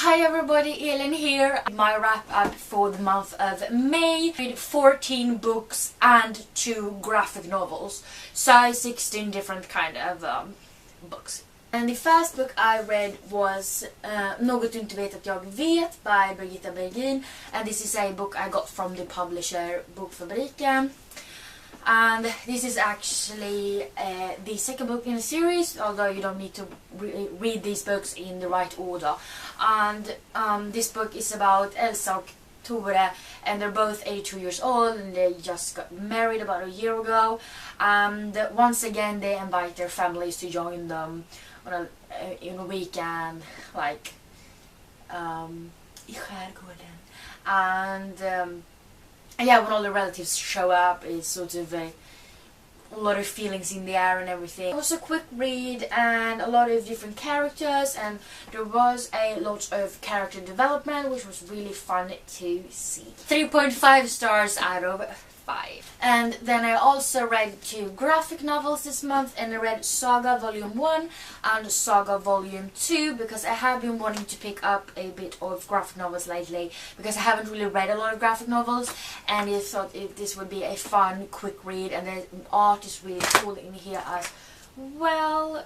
Hi everybody, Elin here. My wrap up for the month of May. I read 14 books and 2 graphic novels. So 16 different kind of books. And the first book I read was Något du inte vet att jag vet by Birgitta Bergin. And this is a book I got from the publisher Bokfabriken. And this is actually the second book in the series, although you don't need to read these books in the right order. And this book is about Elsa and Tore, and they're both 82 years old and they just got married about a year ago. And once again they invite their families to join them on in a weekend, like I skärgården. And yeah, when all the relatives show up, it's sort of a lot of feelings in the air and everything. It was a quick read and a lot of different characters, and there was a lot of character development, which was really fun to see. 3.5 stars out of 5. And then I also read 2 graphic novels this month, and I read Saga Volume 1 and Saga Volume 2 because I have been wanting to pick up a bit of graphic novels lately because I haven't really read a lot of graphic novels, and I thought this would be a fun quick read, and the art is really cool in here as well.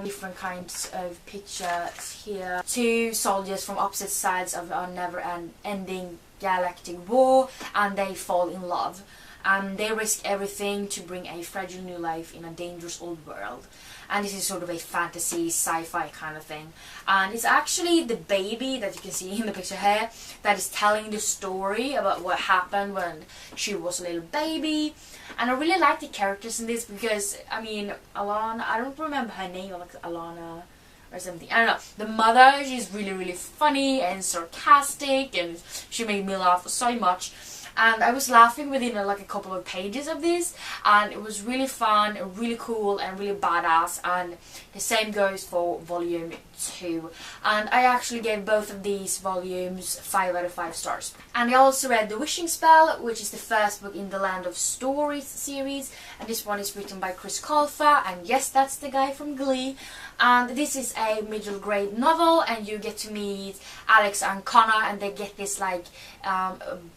Different kinds of pictures here. 2 soldiers from opposite sides of a never-ending galactic war, and they fall in love. And they risk everything to bring a fragile new life in a dangerous old world. And this is sort of a fantasy, sci-fi kind of thing. And it's actually the baby that you can see in the picture here that is telling the story about what happened when she was a little baby. And I really like the characters in this because, I mean, Alana, I don't remember her name, like Alana or something. I don't know. The mother, she's really funny and sarcastic, and she made me laugh so much. And I was laughing within like a couple of pages of this, and it was really fun, really cool, and really badass. And the same goes for volume 2. And I actually gave both of these volumes 5 out of 5 stars. And I also read The Wishing Spell, which is the first book in the Land of Stories series, and this one is written by Chris, and yes, that's the guy from Glee. And this is a middle grade novel, and you get to meet Alex and Connor, and they get this like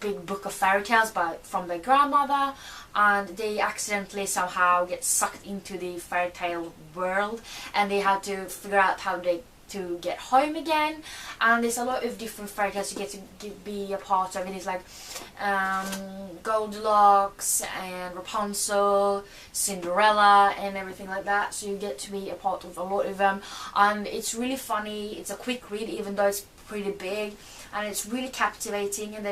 big book of fairy tales from their grandmother, and they accidentally somehow get sucked into the fairy tale world, and they have to figure out how to get home again. And there's a lot of different fairy tales you get to be a part of. It is like Goldilocks and Rapunzel, Cinderella, and everything like that, so you get to be a part of a lot of them. And it's really funny. It's a quick read even though it's pretty big, and it's really captivating. And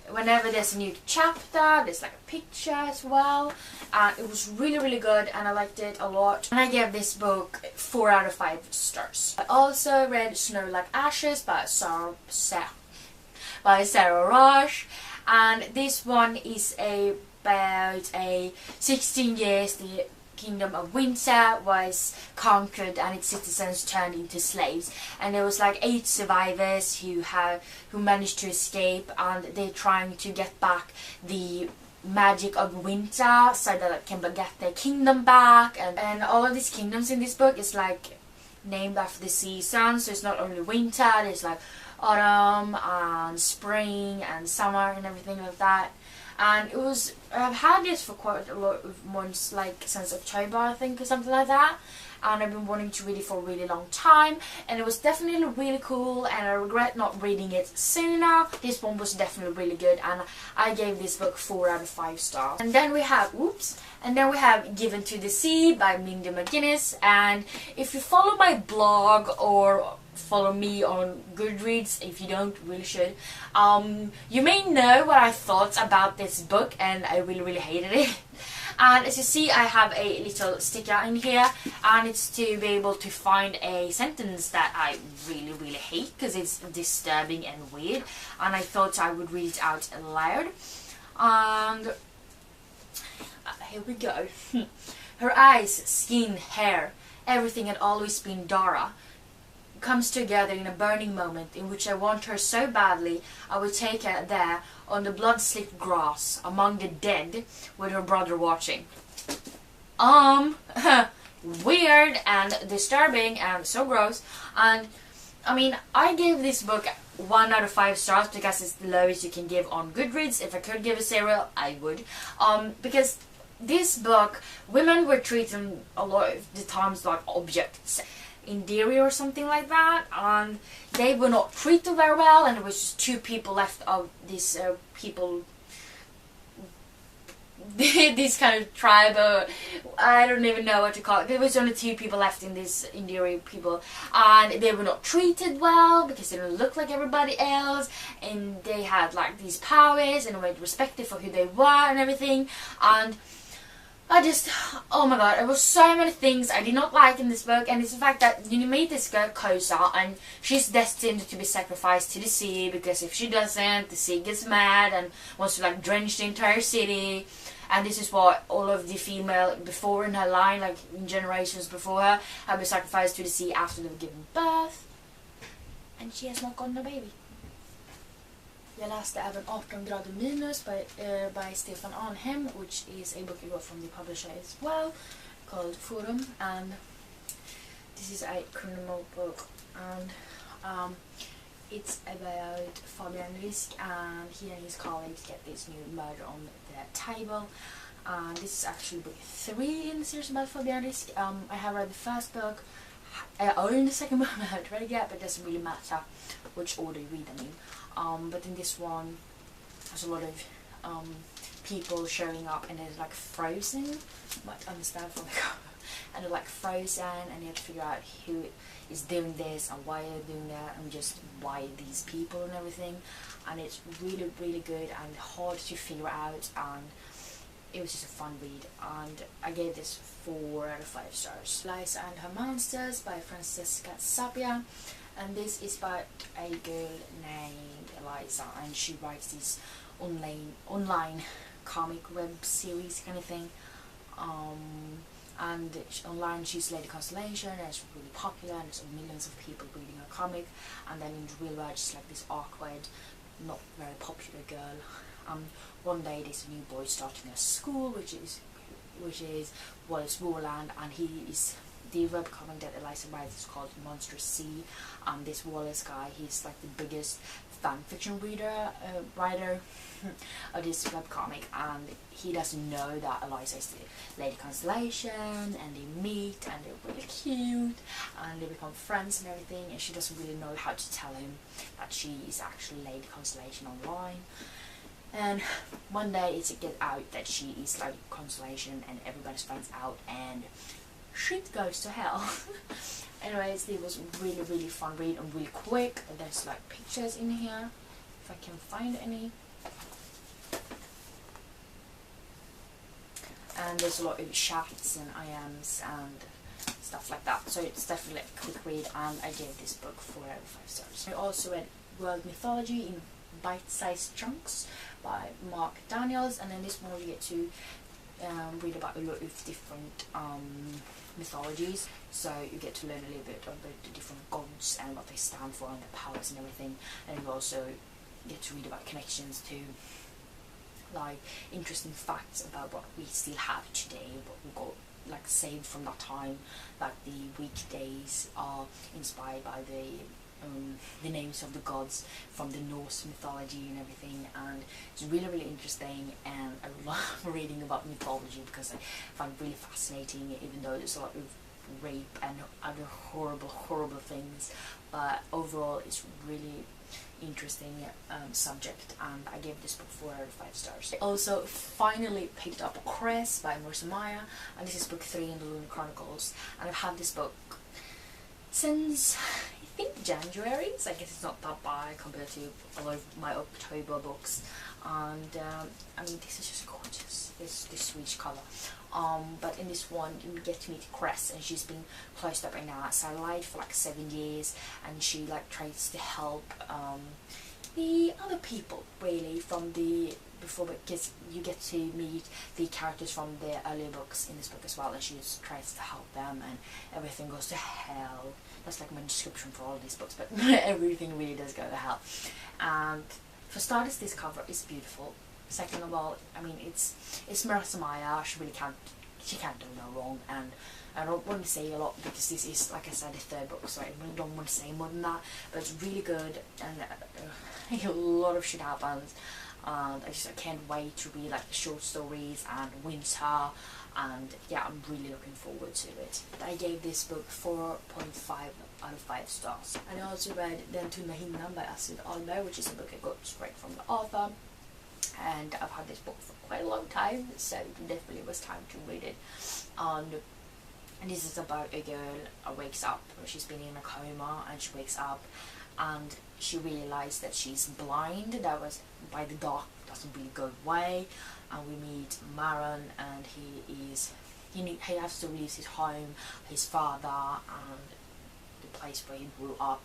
whenever there's a new chapter, there's like a picture as well, and it was really good, and I liked it a lot. And I gave this book 4 out of 5 stars. I also read Snow Like Ashes by Sarah Rush, and this one is about 16 years the Kingdom of Winter was conquered and its citizens turned into slaves, and there was like 8 survivors who managed to escape, and they're trying to get back the magic of winter so that they can get their kingdom back. And all of these kingdoms in this book is like named after the season, so it's not only winter, there's like autumn and spring and summer and everything like that. And I've had this for quite a lot of months, like since October I think, or something like that. And I've been wanting to read it for a really long time, and it was definitely really cool, and I regret not reading it sooner. This one was definitely really good, and I gave this book 4 out of 5 stars. And then we have Given to the Sea by Mindy McGuinness. And if you follow my blog or follow me on Goodreads, if you don't, really should, you may know what I thought about this book, and I really hated it. And as you see, I have a little sticker in here, and it's to be able to find a sentence that I really hate because it's disturbing and weird, and I thought I would read it out loud. And here we go. Her eyes, skin, hair, everything had always been Dara. Comes together in a burning moment in which I want her so badly I would take her there on the blood-slicked grass among the dead with her brother watching. Weird and disturbing and so gross. And I mean, I gave this book 1 out of 5 stars because it's the lowest you can give on Goodreads. If I could give a 0, I would. Because this book, women were treated a lot of the times like objects in dairy or something like that, and they were not treated very well, and there was just 2 people left of these people, this kind of tribe, I don't even know what to call it. There was only 2 people left in this Indiri people, and they were not treated well because they didn't look like everybody else, and they had like these powers and were respected for who they were and everything. And I just, oh my god, there was so many things I did not like in this book, and it's the fact that you meet this girl Kosa, and she's destined to be sacrificed to the sea, because if she doesn't, the sea gets mad and wants to like drench the entire city. And this is what all of the female before in her line, like in generations before her, have been sacrificed to the sea after they've given birth. And she has not gotten a baby. Jag läste även 18 grader minus by Stefan Arnhem, which is a book I got from the publisher as well, called Forum. And this is a criminal book, and it's about Fabian Risk, and he and his colleagues get this new murder on the table. And this is actually book 3 in the series about Fabian Risk. I have read the first book, I own the second book, I haven't read it yet, but it doesn't really matter which order you read them in. But in this one, there's a lot of people showing up, and they're like frozen. You might understand from the cover. And they're like frozen, and you have to figure out who is doing this and why they're doing that, and just why these people and everything. And it's really, really good and hard to figure out, and it was just a fun read, and I gave this 4 out of 5 stars. Lysander Monsters by Francesca Sapia. And this is about a girl named Eliza, and she writes this online comic web series kind of thing. And online she's Lady Constellation, and it's really popular, and there's millions of people reading her comic. And then in the real world she's like this awkward, not very popular girl. One day there's a new boy starting a school, which is Wallace Warland, and he is the webcomic that Eliza writes is called Monster C. This Wallace guy, he's like the biggest fanfiction writer of this webcomic, and he doesn't know that Eliza is the Lady Constellation, and they meet, and they're really cute, and they become friends and everything, and she doesn't really know how to tell him that she is actually Lady Constellation online. And one day it gets out that she is Lady Constellation, and everybody's finds out, and shit goes to hell. Anyways, it was really, really fun read and really quick. There's like pictures in here, if I can find any. And there's a lot of chats and IMs and stuff like that. So it's definitely a quick read, and I gave this book 4 out of 5 stars. I also read World Mythology in bite-sized chunks by Mark Daniels, and then this one you get to read about a lot of different mythologies, so you get to learn a little bit about the different gods and what they stand for and their powers and everything, and you also get to read about connections to like interesting facts about what we still have today, what we got like saved from that time, like the weekdays are inspired by the names of the gods from the Norse mythology and everything, and it's really, really interesting, and I love reading about mythology because I find it really fascinating, even though there's a lot of rape and other horrible, horrible things, but overall it's really interesting subject, and I gave this book 4 out of 5 stars. I also finally picked up Cress by Norse Mythology, and this is book 3 in the Lunar Chronicles, and I've had this book since I think January, so I guess it's not that bad compared to a lot of my October books. And I mean, this is just gorgeous, this sweet colour. But in this one you get to meet Cress, and she's been closed up in a satellite for like 7 years, and she like tries to help the other people really from the before, because you get to meet the characters from the earlier books in this book as well, and she just tries to help them, and everything goes to hell. That's like my description for all of these books, but everything really does go to hell. And for starters, this cover is beautiful. Second of all, I mean, it's Marissa Maya. She can't do no wrong, and I don't want to say a lot because this is, like I said, the third book, so I really don't want to say more than that, but it's really good, and a lot of shit happens, and I can't wait to read like the short stories and winter, and yeah, I'm really looking forward to it. I gave this book 4.5 out of 5 stars. And I also read Den tunna hinnan by Astrid Ahlberg, which is a book I got straight from the author, and I've had this book for quite a long time, so it definitely was time to read it. And this is about a girl who wakes up, she's been in a coma, and she wakes up and she realized that she's blind. That was by the dark, doesn't really go away, and we meet Maron, and he has to leave his home, his father, and the place where he grew up,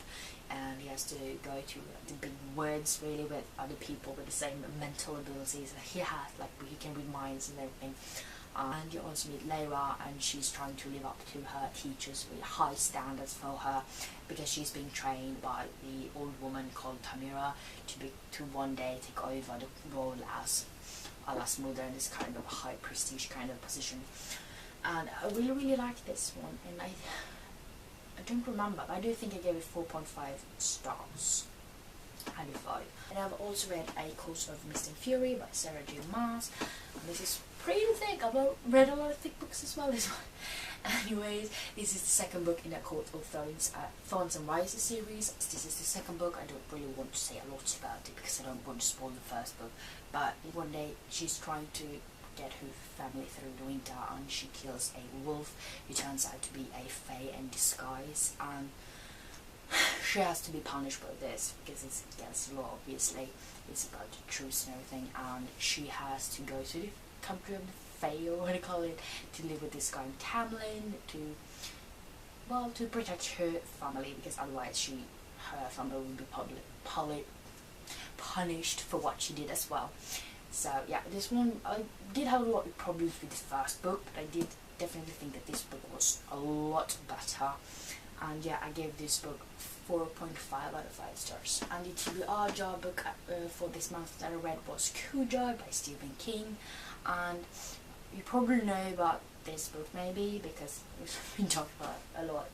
and he has to go to the big woods really with other people with the same mental abilities that he has, like he can read minds and everything. And you also meet Lyra, and she's trying to live up to her teacher's really high standards for her, because she's being trained by the old woman called Tamira to one day take over the role as Allah's mother in this kind of high prestige kind of position. And I really like this one, and I don't remember, but I do think I gave it 4.5 stars out of 5. And I've also read A Course of Mist and Fury by Sarah J. Maas, and this is pretty thick. I've read a lot of thick books as well, this one. Anyways, this is the second book in the Court of Thorns and Rises series. This is the second book. I don't really want to say a lot about it because I don't want to spoil the first book, but one day she's trying to get her family through the winter, and she kills a wolf who turns out to be a fae in disguise, and she has to be punished by this because it's against the law, obviously. It's about the truth and everything, and she has to go to the country of the fae, or what do you call it, to live with this guy Tamlin, to protect her family, because otherwise her family will be punished for what she did as well. So yeah, this one, I did have a lot of problems with the first book, but I did definitely think that this book was a lot better. And yeah, I gave this book 4.5 out of 5 stars. And the TBR book for this month that I read was Cujo by Stephen King. And you probably know about this book maybe, because we've been talking about it a lot.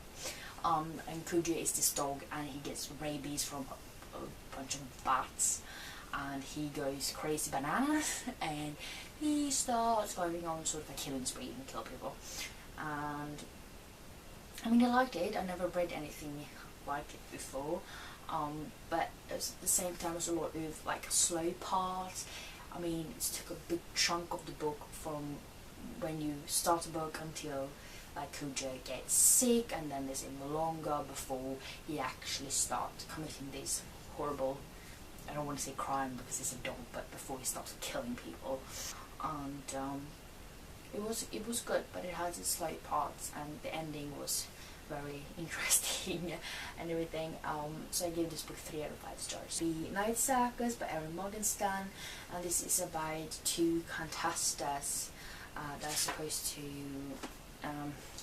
And Cujo is this dog, and he gets rabies from a bunch of bats, and he goes crazy bananas, and he starts going on sort of a killing spree and kill people. And I mean, I liked it. I never read anything like it before, but at the same time, there's a lot of like slow parts. I mean, it took a big chunk of the book from when you start a book until like Cujo gets sick, and then there's even longer before he actually starts committing these horrible, I don't want to say crime because he's a dog, but before he starts killing people. And it was good, but it has its slow parts, and the ending was very interesting and everything. So I gave this book 3 out of 5 stars. The Night Circus by Erin Morgenstern, and this is about 2 contestants that are supposed to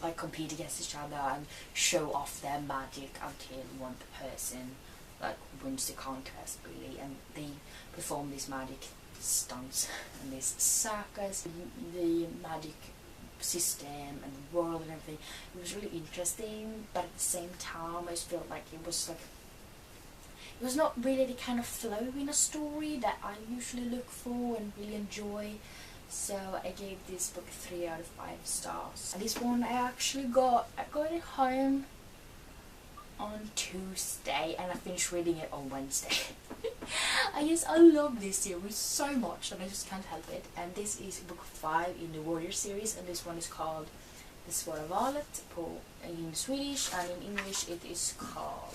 like compete against each other and show off their magic until one person like wins the contest really, and they perform these magic stunts in this circus. The magic system and the world and everything, it was really interesting, but at the same time I just felt like it was not really the kind of flow in a story that I usually look for and really enjoy. So I gave this book 3 out of 5 stars. And this one I got it home on Tuesday, and I finished reading it on Wednesday. I love this series so much and I just can't help it. And this is book 5 in the Warrior series, and this one is called The Svara Valet in Swedish, and in English it is called,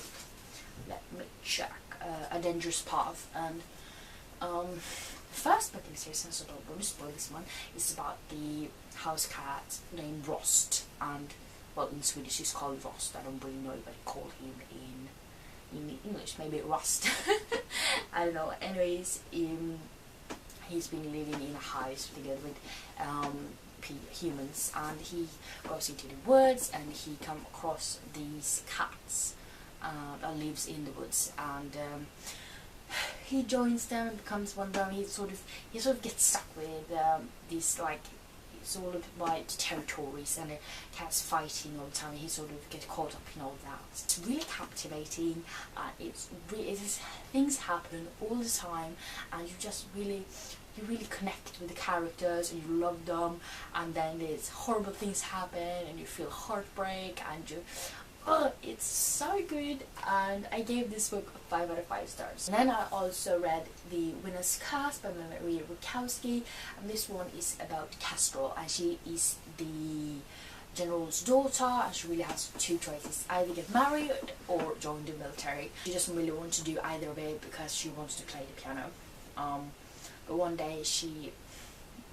let me check, A Dangerous Path. And the first book in the series, since I don't want to spoil this one, is about the house cat named Rost, and well, in Swedish he's called Rost. I don't really know if I call him in English, maybe Rust. I don't know. Anyways, he's been living in a house together with humans, and he goes into the woods and he comes across these cats that lives in the woods, and he joins them and becomes one of them. He sort of gets stuck with these like it's all about territories and cats fighting all the time. He sort of gets caught up in all that. It's really captivating, and things happen all the time, and you really connect with the characters and you love them, and then there's horrible things happen and you feel heartbreak, and it's so good. And I gave this book 5 out of 5 stars. And then I also read The Winner's Curse by Maria Rukowski, and this one is about Kestrel, and she is the general's daughter, and she really has 2 choices: either get married or join the military. She doesn't really want to do either of it because she wants to play the piano. But one day she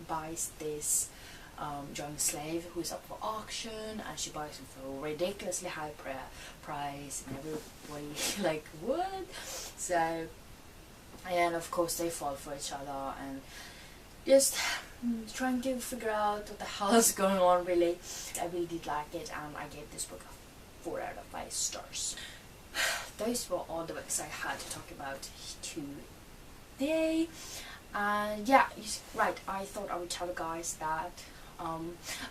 buys this young slave who is up for auction, and she buys him for a ridiculously high price, and everybody like, what? So, and of course they fall for each other and just trying to figure out what the hell is going on, really. I really did like it, and I gave this book a 4 out of 5 stars. Those were all the books I had to talk about today. And yeah, right, I thought I would tell you guys that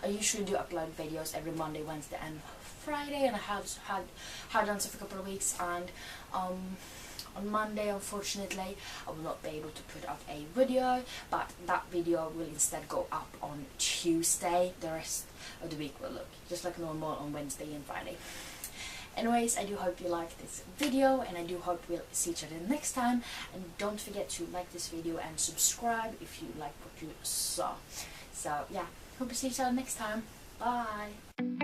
I usually do upload videos every Monday, Wednesday and Friday, and I have done so for a couple of weeks, and on Monday, unfortunately, I will not be able to put up a video, but that video will instead go up on Tuesday. The rest of the week will look just like normal on Wednesday and Friday. Anyways, I do hope you liked this video, and I do hope we'll see each other next time. And don't forget to like this video and subscribe if you like what you saw. So yeah, hope to see each other next time. Bye!